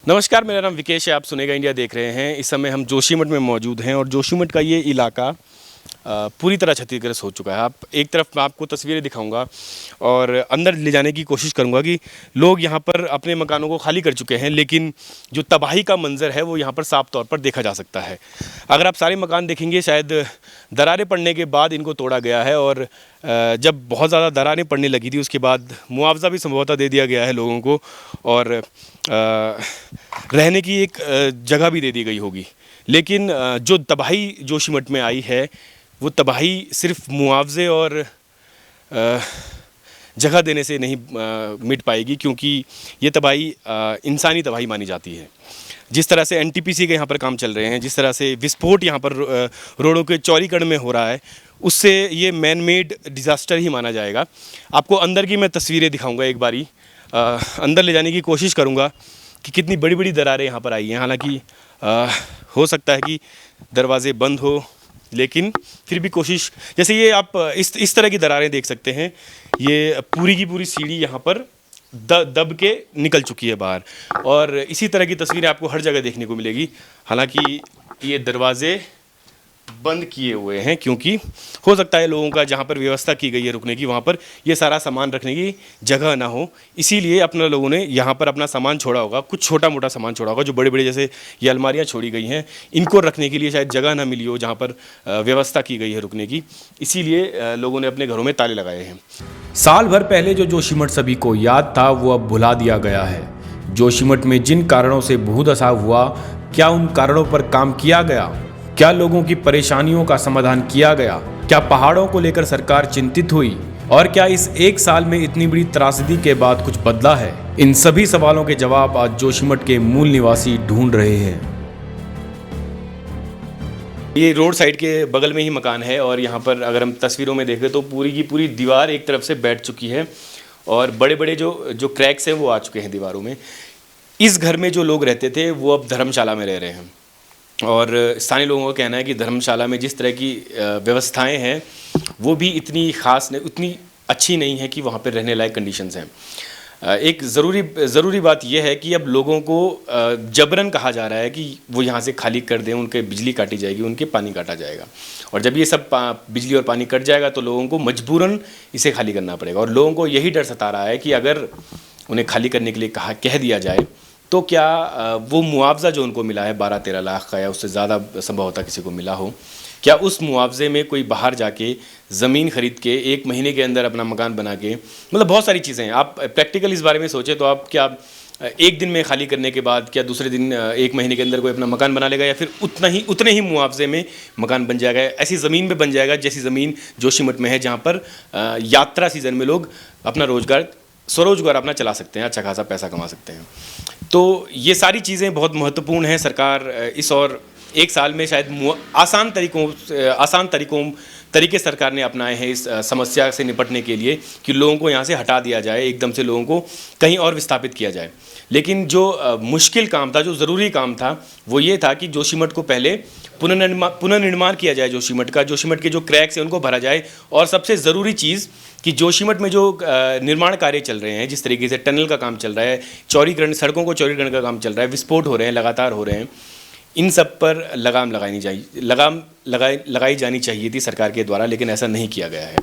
नमस्कार, मेरा नाम विकेश है। आप सुनेगा इंडिया देख रहे हैं। इस समय हम जोशीमठ में मौजूद हैं और जोशीमठ का ये इलाका पूरी तरह क्षतिग्रस्त हो चुका है। आप एक तरफ मैं आपको तस्वीरें दिखाऊंगा और अंदर ले जाने की कोशिश करूंगा कि लोग यहाँ पर अपने मकानों को खाली कर चुके हैं, लेकिन जो तबाही का मंजर है वो यहाँ पर साफ तौर पर देखा जा सकता है। अगर आप सारे मकान देखेंगे, शायद दरारें पड़ने के बाद इनको तोड़ा गया है और जब बहुत ज़्यादा दरारें पड़ने लगी थी उसके बाद मुआवजा भी संभवतः दे दिया गया है लोगों को और रहने की एक जगह भी दे दी गई होगी। लेकिन जो तबाही जोशीमठ में आई है वो तबाही सिर्फ मुआवजे और जगह देने से नहीं मिट पाएगी, क्योंकि ये तबाही इंसानी तबाही मानी जाती है। जिस तरह से एनटीपीसी के यहाँ पर काम चल रहे हैं, जिस तरह से विस्फोट यहाँ पर रोडों के चौड़ीकरण में हो रहा है, उससे ये मैन मेड डिज़ास्टर ही माना जाएगा। आपको अंदर की मैं तस्वीरें दिखाऊंगा एक बारी, अंदर ले जाने की कोशिश करूँगा कि कितनी बड़ी बड़ी दरारें यहाँ पर आई हैं। हालांकि हो सकता है कि दरवाजे बंद हो, लेकिन फिर भी कोशिश, जैसे ये आप इस तरह की दरारें देख सकते हैं। ये पूरी की पूरी सीढ़ी यहाँ पर दब के निकल चुकी है बाहर, और इसी तरह की तस्वीरें आपको हर जगह देखने को मिलेगी। हालांकि ये दरवाजे बंद किए हुए हैं, क्योंकि हो सकता है लोगों का जहाँ पर व्यवस्था की गई है रुकने की, वहाँ पर ये सारा सामान रखने की जगह ना हो, इसीलिए अपना लोगों ने यहाँ पर अपना सामान छोड़ा होगा। कुछ छोटा मोटा सामान छोड़ा होगा, जो बड़े बड़े जैसे ये अलमारियाँ छोड़ी गई हैं, इनको रखने के लिए शायद जगह ना मिली हो जहाँ पर व्यवस्था की गई है रुकने की, इसीलिए लोगों ने अपने घरों में ताले लगाए हैं। साल भर पहले जो जोशीमठ सभी को याद था वो अब भुला दिया गया है। जोशीमठ में जिन कारणों से भूधसा हुआ, क्या उन कारणों पर काम किया गया? क्या लोगों की परेशानियों का समाधान किया गया? क्या पहाड़ों को लेकर सरकार चिंतित हुई? और क्या इस एक साल में इतनी बड़ी त्रासदी के बाद कुछ बदला है? इन सभी सवालों के जवाब आज जोशीमठ के मूल निवासी ढूंढ रहे हैं। ये रोड साइड के बगल में ही मकान है और यहाँ पर अगर हम तस्वीरों में देखें तो पूरी की पूरी दीवार एक तरफ से बैठ चुकी है और बड़े बड़े जो क्रैक्स हैं वो आ चुके हैं दीवारों में। इस घर में जो लोग रहते थे वो अब धर्मशाला में रह रहे हैं, और स्थानीय लोगों का कहना है कि धर्मशाला में जिस तरह की व्यवस्थाएं हैं वो भी इतनी ख़ास नहीं, उतनी अच्छी नहीं है कि वहाँ पर रहने लायक कंडीशंस हैं। एक ज़रूरी बात यह है कि अब लोगों को जबरन कहा जा रहा है कि वो यहाँ से खाली कर दें, उनके बिजली काटी जाएगी, उनके पानी काटा जाएगा, और जब ये सब बिजली और पानी कट जाएगा तो लोगों को मजबूरन इसे खाली करना पड़ेगा। और लोगों को यही डर सता रहा है कि अगर उन्हें खाली करने के लिए कह दिया जाए तो क्या वो मुआवजा जो उनको मिला है 12-13 लाख का या उससे ज़्यादा संभवतः किसी को मिला हो, क्या उस मुआवजे में कोई बाहर जाके ज़मीन खरीद के 1 महीने के अंदर अपना मकान बना के, मतलब बहुत सारी चीज़ें हैं। आप प्रैक्टिकल इस बारे में सोचें तो आप क्या एक दिन में खाली करने के बाद क्या दूसरे दिन 1 महीने के अंदर कोई अपना मकान बना लेगा, या फिर उतने ही मुआवजे में मकान बन जाएगा, ऐसी ज़मीन में बन जाएगा जैसी ज़मीन जोशीमठ में है, जहाँ पर यात्रा सीज़न में लोग अपना स्वरोजगार अपना चला सकते हैं, अच्छा खासा पैसा कमा सकते हैं। तो ये सारी चीज़ें बहुत महत्वपूर्ण हैं। सरकार इस और एक साल में शायद आसान तरीके सरकार ने अपनाए हैं इस समस्या से निपटने के लिए कि लोगों को यहाँ से हटा दिया जाए, एकदम से लोगों को कहीं और विस्थापित किया जाए। लेकिन जो मुश्किल काम था, जो ज़रूरी काम था, वो ये था कि जोशीमठ को पहले पुनर्निर्माण किया जाए। जोशीमठ के जो क्रैक्स हैं उनको भरा जाए, और सबसे ज़रूरी चीज़ कि जोशीमठ में जो निर्माण कार्य चल रहे हैं, जिस तरीके से टनल का काम चल रहा है, सड़कों को चौड़ीकरण का काम चल रहा है, विस्फोट हो रहे हैं, लगातार हो रहे हैं, इन सब पर लगाम लगाई जानी चाहिए थी सरकार के द्वारा, लेकिन ऐसा नहीं किया गया है।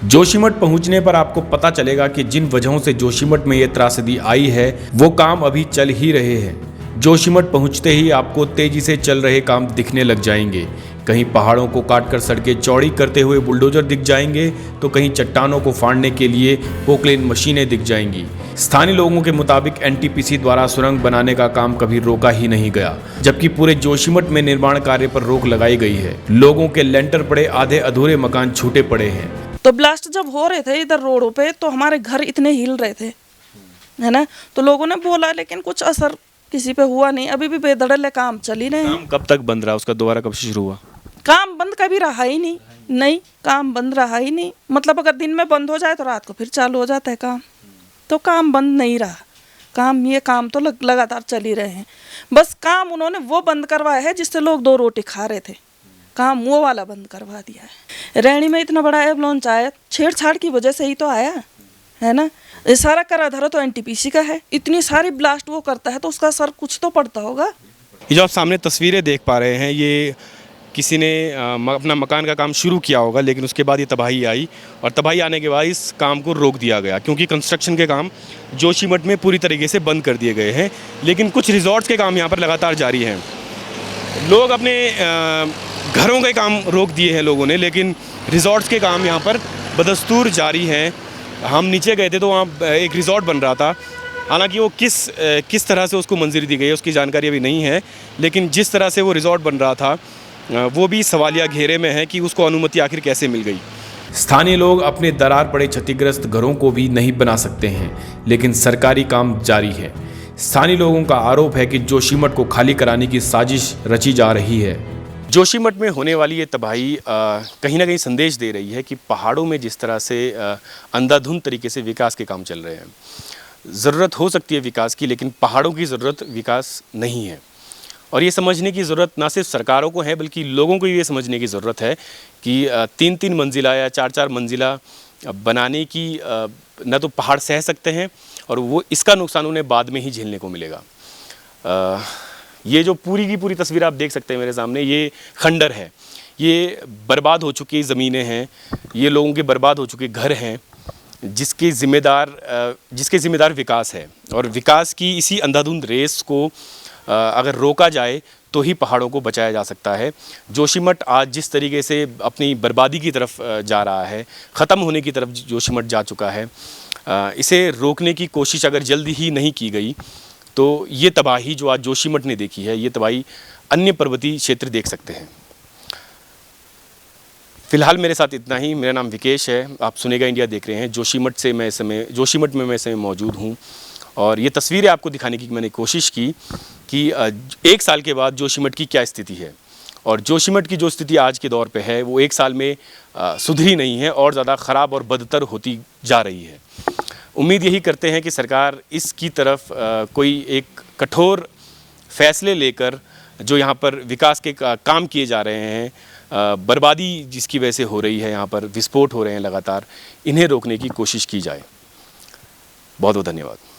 जोशीमठ पहुंचने पर आपको पता चलेगा कि जिन वजहों से जोशीमठ में ये त्रासदी आई है वो काम अभी चल ही रहे हैं। जोशीमठ पहुंचते ही आपको तेजी से चल रहे काम दिखने लग जाएंगे। कहीं पहाड़ों को काटकर सड़कें चौड़ी करते हुए बुलडोजर दिख जाएंगे, तो कहीं चट्टानों को फाड़ने के लिए पोकलेन मशीनें दिख जाएंगी। स्थानीय लोगों के मुताबिक एनटीपीसी द्वारा सुरंग बनाने का काम कभी रोका ही नहीं गया, जबकि पूरे जोशीमठ में निर्माण कार्य पर रोक लगाई गई है। लोगों के लेंटर पड़े, आधे अधूरे मकान छूटे पड़े हैं। तो ब्लास्ट जब हो रहे थे इधर रोडों पे तो हमारे घर इतने हिल रहे थे, है ना, तो लोगों ने बोला, लेकिन कुछ असर किसी पे हुआ नहीं। अभी भी बेधड़ल्ले काम चल ही रहे हैं। काम कब तक बंद रहा, उसका दोबारा कब शुरू हुआ? काम बंद कभी रहा ही नहीं, काम बंद रहा ही नहीं। मतलब अगर दिन में बंद हो जाए तो रात को फिर चालू हो जाता है काम, तो काम बंद नहीं रहा। ये काम तो लगातार चल ही रहे हैं। बस काम उन्होंने वो बंद करवाया है जिससे लोग 2 रोटी खा रहे थे, काम वो वाला बंद करवा दिया है। रैणी में इतना बड़ा एवलांच आया, छेड़छाड़ की वजह से ही तो आया, है ना। ये सारा कराधारा तो एनटीपीसी का है, इतनी सारी ब्लास्ट वो करता है तो उसका सर कुछ तो पड़ता होगा। ये जो आप सामने तस्वीरें देख पा रहे हैं, ये किसी ने अपना मकान का काम शुरू किया होगा, लेकिन उसके बाद ये तबाही आई और तबाही आने के बाद इस काम को रोक दिया गया क्योंकि कंस्ट्रक्शन के काम जोशीमठ में पूरी तरीके से बंद कर दिए गए हैं। लेकिन कुछ रिजॉर्ट्स के काम यहाँ पर लगातार जारी हैं। लोग अपने घरों के काम रोक दिए हैं लोगों ने, लेकिन रिजॉर्ट्स के काम यहाँ पर बदस्तूर जारी हैं। हम नीचे गए थे तो वहाँ एक रिजॉर्ट बन रहा था, हालांकि वो किस तरह से उसको मंजूरी दी गई है उसकी जानकारी अभी नहीं है, लेकिन जिस तरह से वो रिजॉर्ट बन रहा था वो भी सवालिया घेरे में है कि उसको अनुमति आखिर कैसे मिल गई। स्थानीय लोग अपने दरार पड़े क्षतिग्रस्त घरों को भी नहीं बना सकते हैं, लेकिन सरकारी काम जारी है। स्थानीय लोगों का आरोप है कि जोशीमठ को खाली कराने की साजिश रची जा रही है। जोशीमठ में होने वाली ये तबाही कहीं ना कहीं संदेश दे रही है कि पहाड़ों में जिस तरह से अंधाधुंध तरीके से विकास के काम चल रहे हैं, ज़रूरत हो सकती है विकास की, लेकिन पहाड़ों की ज़रूरत विकास नहीं है। और ये समझने की ज़रूरत ना सिर्फ सरकारों को है बल्कि लोगों को ये समझने की ज़रूरत है कि 3-3 मंजिला या 4-4 मंजिला बनाने की न तो पहाड़ सह सकते हैं और वो इसका नुकसान उन्हें बाद में ही झेलने को मिलेगा। ये जो पूरी की पूरी तस्वीर आप देख सकते हैं मेरे सामने, ये खंडर है, ये बर्बाद हो चुकी ज़मीनें हैं, ये लोगों के बर्बाद हो चुके घर हैं, जिसके ज़िम्मेदार विकास है। और विकास की इसी अंधाधुंध रेस को अगर रोका जाए तो ही पहाड़ों को बचाया जा सकता है। जोशीमठ आज जिस तरीके से अपनी बर्बादी की तरफ जा रहा है, ख़त्म होने की तरफ जोशीमठ जा चुका है, इसे रोकने की कोशिश अगर जल्दी ही नहीं की गई तो ये तबाही जो आज जोशीमठ ने देखी है, ये तबाही अन्य पर्वतीय क्षेत्र देख सकते हैं। फ़िलहाल मेरे साथ इतना ही। मेरा नाम विकेश है, आप सुनेगा इंडिया देख रहे हैं। जोशीमठ में मैं इस समय मौजूद हूँ और ये तस्वीरें आपको दिखाने की मैंने कोशिश की कि 1 साल के बाद जोशीमठ की क्या स्थिति है। और जोशीमठ की जो स्थिति आज के दौर पे है वो 1 साल में सुधरी नहीं है और ज़्यादा ख़राब और बदतर होती जा रही है। उम्मीद यही करते हैं कि सरकार इसकी तरफ कोई एक कठोर फैसले लेकर जो यहाँ पर विकास के काम किए जा रहे हैं, बर्बादी जिसकी वजह से हो रही है, यहाँ पर विस्फोट हो रहे हैं लगातार, इन्हें रोकने की कोशिश की जाए। बहुत बहुत धन्यवाद।